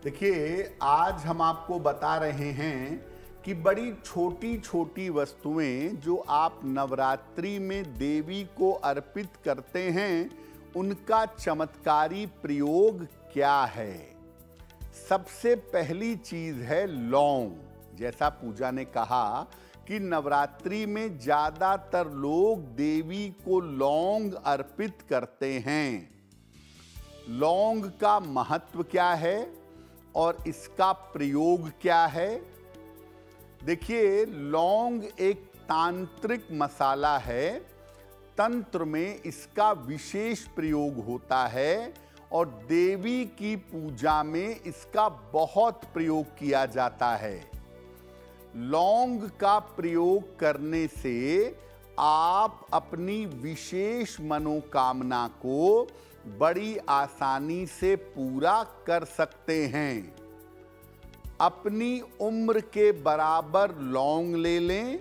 देखिए, आज हम आपको बता रहे हैं कि बड़ी छोटी छोटी वस्तुएं जो आप नवरात्रि में देवी को अर्पित करते हैं, उनका चमत्कारी प्रयोग क्या है। सबसे पहली चीज है लौंग। जैसा पूजा ने कहा कि नवरात्रि में ज्यादातर लोग देवी को लौंग अर्पित करते हैं। लौंग का महत्व क्या है और इसका प्रयोग क्या है। देखिए, लौंग एक तांत्रिक मसाला है। तंत्र में इसका विशेष प्रयोग होता है और देवी की पूजा में इसका बहुत प्रयोग किया जाता है। लौंग का प्रयोग करने से आप अपनी विशेष मनोकामना को बड़ी आसानी से पूरा कर सकते हैं। अपनी उम्र के बराबर लौंग ले लें,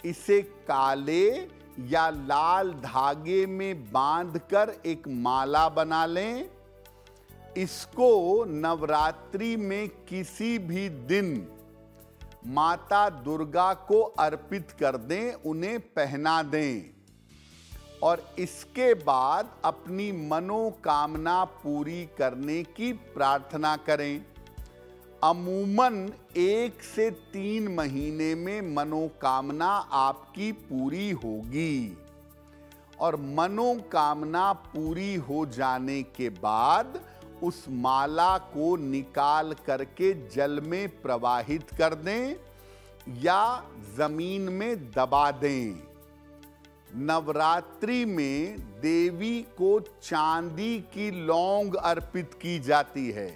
इसे काले या लाल धागे में बांधकर एक माला बना लें। इसको नवरात्रि में किसी भी दिन माता दुर्गा को अर्पित कर दें, उन्हें पहना दें और इसके बाद अपनी मनोकामना पूरी करने की प्रार्थना करें। अमूमन 1 से 3 महीने में मनोकामना आपकी पूरी होगी और मनोकामना पूरी हो जाने के बाद उस माला को निकाल करके जल में प्रवाहित कर दें या जमीन में दबा दें। नवरात्रि में देवी को चांदी की लौंग अर्पित की जाती है।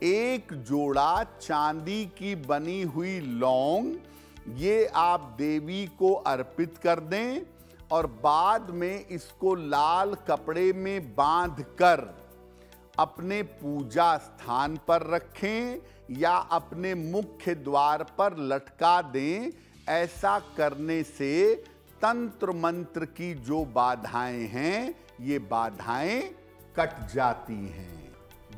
एक जोड़ा चांदी की बनी हुई लौंग ये आप देवी को अर्पित कर दें और बाद में इसको लाल कपड़े में बांधकर अपने पूजा स्थान पर रखें या अपने मुख्य द्वार पर लटका दें। ऐसा करने से तंत्र मंत्र की जो बाधाएं हैं, ये बाधाएं कट जाती हैं।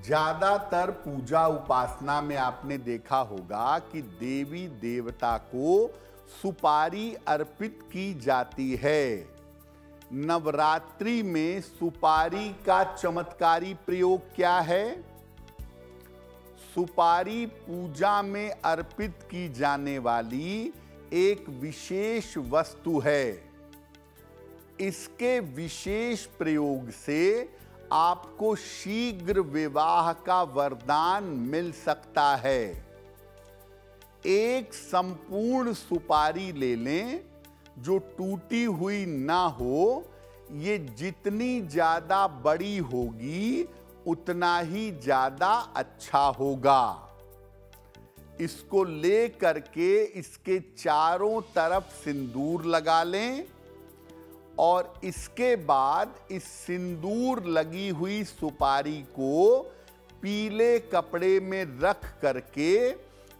ज्यादातर पूजा उपासना में आपने देखा होगा कि देवी देवता को सुपारी अर्पित की जाती है। नवरात्रि में सुपारी का चमत्कारी प्रयोग क्या है। सुपारी पूजा में अर्पित की जाने वाली एक विशेष वस्तु है। इसके विशेष प्रयोग से आपको शीघ्र विवाह का वरदान मिल सकता है। एक संपूर्ण सुपारी ले लें जो टूटी हुई ना हो। ये जितनी ज्यादा बड़ी होगी उतना ही ज्यादा अच्छा होगा। इसको ले करके इसके चारों तरफ सिंदूर लगा लें और इसके बाद इस सिंदूर लगी हुई सुपारी को पीले कपड़े में रख करके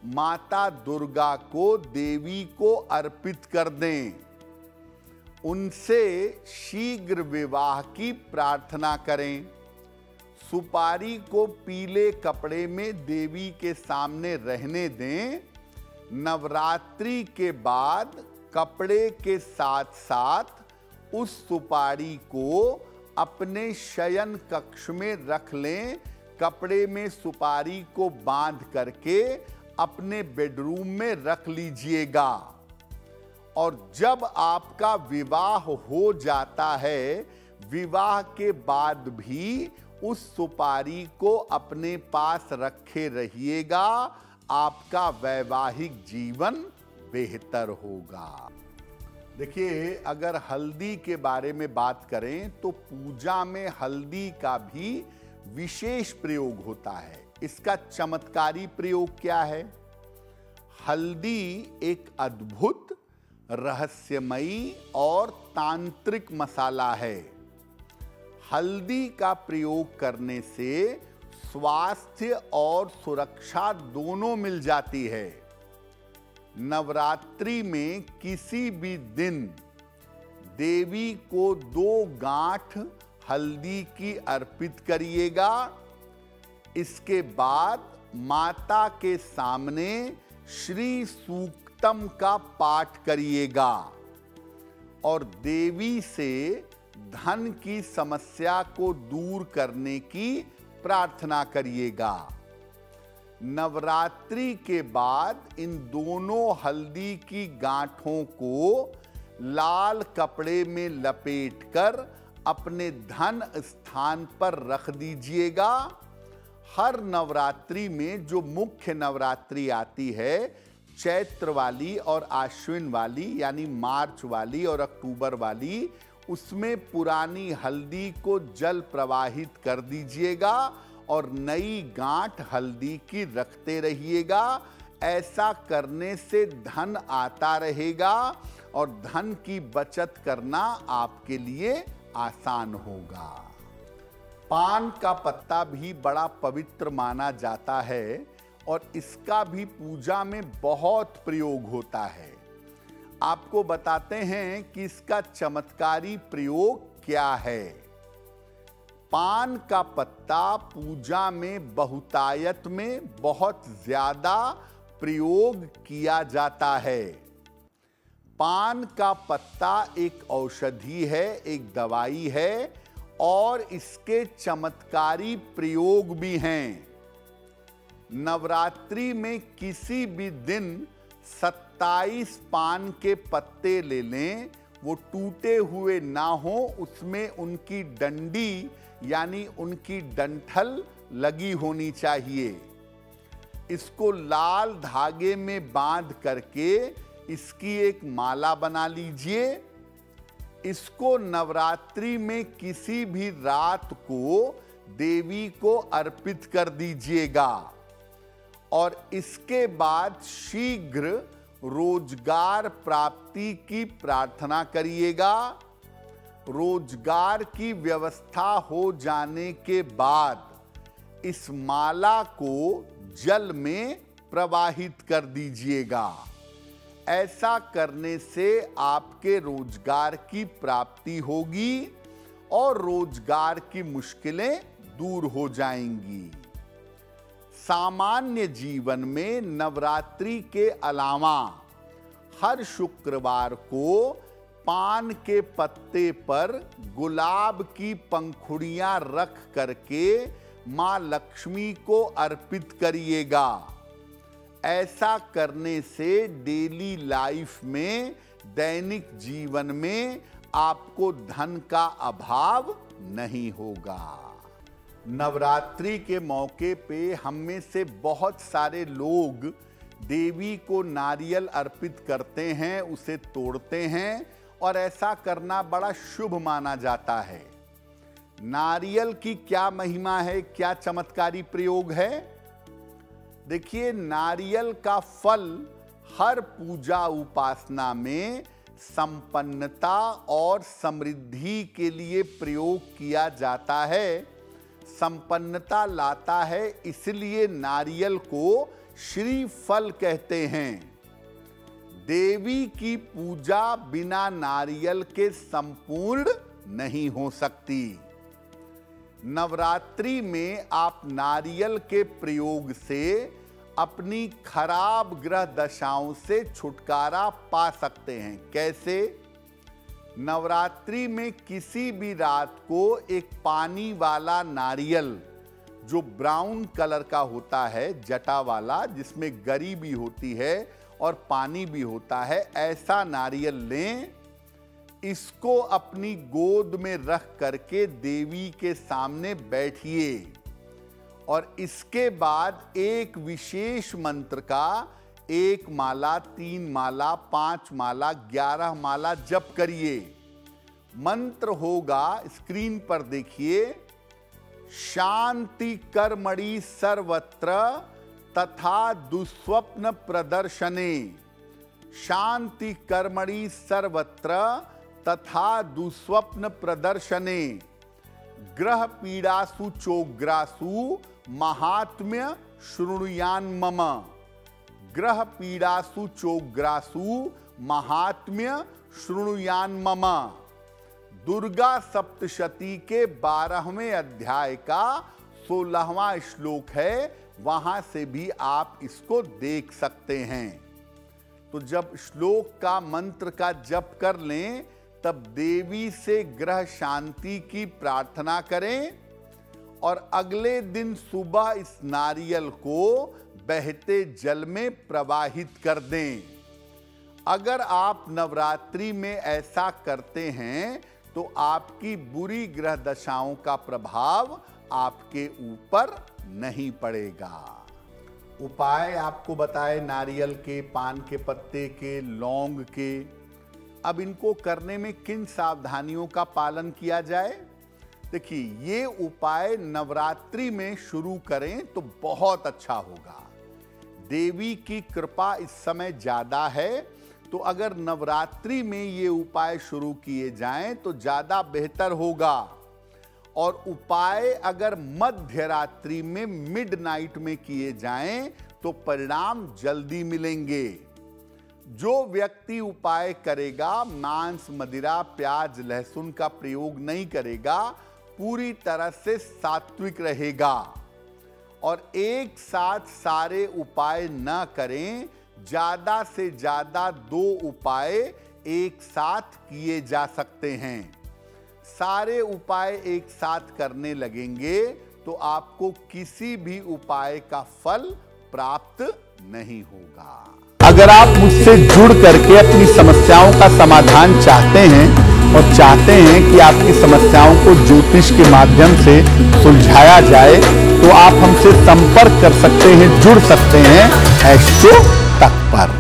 माता दुर्गा को, देवी को अर्पित कर दें। उनसे शीघ्र विवाह की प्रार्थना करें। सुपारी को पीले कपड़े में देवी के सामने रहने दें। नवरात्रि के बाद कपड़े के साथ साथ उस सुपारी को अपने शयन कक्ष में रख लें। कपड़े में सुपारी को बांध करके अपने बेडरूम में रख लीजिएगा और जब आपका विवाह हो जाता है, विवाह के बाद भी उस सुपारी को अपने पास रखे रहिएगा। आपका वैवाहिक जीवन बेहतर होगा। देखिए, अगर हल्दी के बारे में बात करें तो पूजा में हल्दी का भी विशेष प्रयोग होता है। इसका चमत्कारी प्रयोग क्या है। हल्दी एक अद्भुत, रहस्यमयी और तांत्रिक मसाला है। हल्दी का प्रयोग करने से स्वास्थ्य और सुरक्षा दोनों मिल जाती है। नवरात्रि में किसी भी दिन देवी को 2 गांठ हल्दी की अर्पित करिएगा। इसके बाद माता के सामने श्री सूक्तम का पाठ करिएगा और देवी से धन की समस्या को दूर करने की प्रार्थना करिएगा। नवरात्रि के बाद इन दोनों हल्दी की गांठों को लाल कपड़े में लपेटकर अपने धन स्थान पर रख दीजिएगा। हर नवरात्रि में जो मुख्य नवरात्रि आती है, चैत्र वाली और आश्विन वाली यानी मार्च वाली और अक्टूबर वाली, उसमें पुरानी हल्दी को जल प्रवाहित कर दीजिएगा और नई गांठ हल्दी की रखते रहिएगा। ऐसा करने से धन आता रहेगा और धन की बचत करना आपके लिए आसान होगा। पान का पत्ता भी बड़ा पवित्र माना जाता है और इसका भी पूजा में बहुत प्रयोग होता है। आपको बताते हैं कि इसका चमत्कारी प्रयोग क्या है। पान का पत्ता पूजा में बहुतायत में बहुत ज्यादा प्रयोग किया जाता है। पान का पत्ता एक औषधि है, एक दवाई है और इसके चमत्कारी प्रयोग भी हैं। नवरात्रि में किसी भी दिन 27 पान के पत्ते ले लें, वो टूटे हुए ना हो, उसमें उनकी डंडी यानी उनकी डंठल लगी होनी चाहिए। इसको लाल धागे में बांध करके इसकी एक माला बना लीजिए। इसको नवरात्रि में किसी भी रात को देवी को अर्पित कर दीजिएगा और इसके बाद शीघ्र रोजगार प्राप्ति की प्रार्थना करिएगा। रोजगार की व्यवस्था हो जाने के बाद इस माला को जल में प्रवाहित कर दीजिएगा। ऐसा करने से आपके रोजगार की प्राप्ति होगी और रोजगार की मुश्किलें दूर हो जाएंगी। सामान्य जीवन में नवरात्रि के अलावा हर शुक्रवार को पान के पत्ते पर गुलाब की पंखुड़ियां रख करके मां लक्ष्मी को अर्पित करिएगा। ऐसा करने से डेली लाइफ में, दैनिक जीवन में आपको धन का अभाव नहीं होगा। नवरात्रि के मौके पे हम में से बहुत सारे लोग देवी को नारियल अर्पित करते हैं, उसे तोड़ते हैं और ऐसा करना बड़ा शुभ माना जाता है। नारियल की क्या महिमा है, क्या चमत्कारी प्रयोग है? देखिए, नारियल का फल हर पूजा उपासना में संपन्नता और समृद्धि के लिए प्रयोग किया जाता है। संपन्नता लाता है, इसलिए नारियल को श्रीफल कहते हैं। देवी की पूजा बिना नारियल के संपूर्ण नहीं हो सकती। नवरात्रि में आप नारियल के प्रयोग से अपनी खराब ग्रह दशाओं से छुटकारा पा सकते हैं। कैसे? नवरात्रि में किसी भी रात को एक पानी वाला नारियल, जो ब्राउन कलर का होता है, जटा वाला, जिसमें गरी भी होती है और पानी भी होता है, ऐसा नारियल लें। इसको अपनी गोद में रख करके देवी के सामने बैठिए और इसके बाद एक विशेष मंत्र का 1 माला, 3 माला, 5 माला, 11 माला जप करिए। मंत्र होगा, स्क्रीन पर देखिए। शांति कर्मणि सर्वत्र तथा दुस्वप्न प्रदर्शने। शांति कर्मणि सर्वत्र तथा दुस्वप्न प्रदर्शने। ग्रह पीड़ासु चोग्रासु महात्म्य शृणुयान मम। ग्रह पीड़ासु चोग्रासु महात्म्य शृणुयान मम। दुर्गा सप्तशती के 12वें अध्याय का 16वां श्लोक है, वहां से भी आप इसको देख सकते हैं। तो जब श्लोक का मंत्र का जप कर लें, तब देवी से ग्रह शांति की प्रार्थना करें और अगले दिन सुबह इस नारियल को बहते जल में प्रवाहित कर दें। अगर आप नवरात्रि में ऐसा करते हैं तो आपकी बुरी ग्रह दशाओं का प्रभाव आपके ऊपर नहीं पड़ेगा। उपाय आपको बताए नारियल के, पान के पत्ते के, लौंग के। अब इनको करने में किन सावधानियों का पालन किया जाए? देखिए, ये उपाय नवरात्रि में शुरू करें तो बहुत अच्छा होगा। देवी की कृपा इस समय ज्यादा है, तो अगर नवरात्रि में ये उपाय शुरू किए जाएं तो ज्यादा बेहतर होगा। और उपाय अगर मध्य रात्रि में मिडनाइट में किए जाएं तो परिणाम जल्दी मिलेंगे। जो व्यक्ति उपाय करेगा, मांस, मदिरा, प्याज, लहसुन का प्रयोग नहीं करेगा, पूरी तरह से सात्विक रहेगा। और एक साथ सारे उपाय न करें, ज्यादा से ज्यादा 2 उपाय एक साथ किए जा सकते हैं। सारे उपाय एक साथ करने लगेंगे तो आपको किसी भी उपाय का फल प्राप्त नहीं होगा। अगर आप मुझसे जुड़ करके अपनी समस्याओं का समाधान चाहते हैं और चाहते हैं कि आपकी समस्याओं को ज्योतिष के माध्यम से सुलझाया जाए, तो आप हमसे संपर्क कर सकते हैं, जुड़ सकते हैं एस्ट्रो तक पर।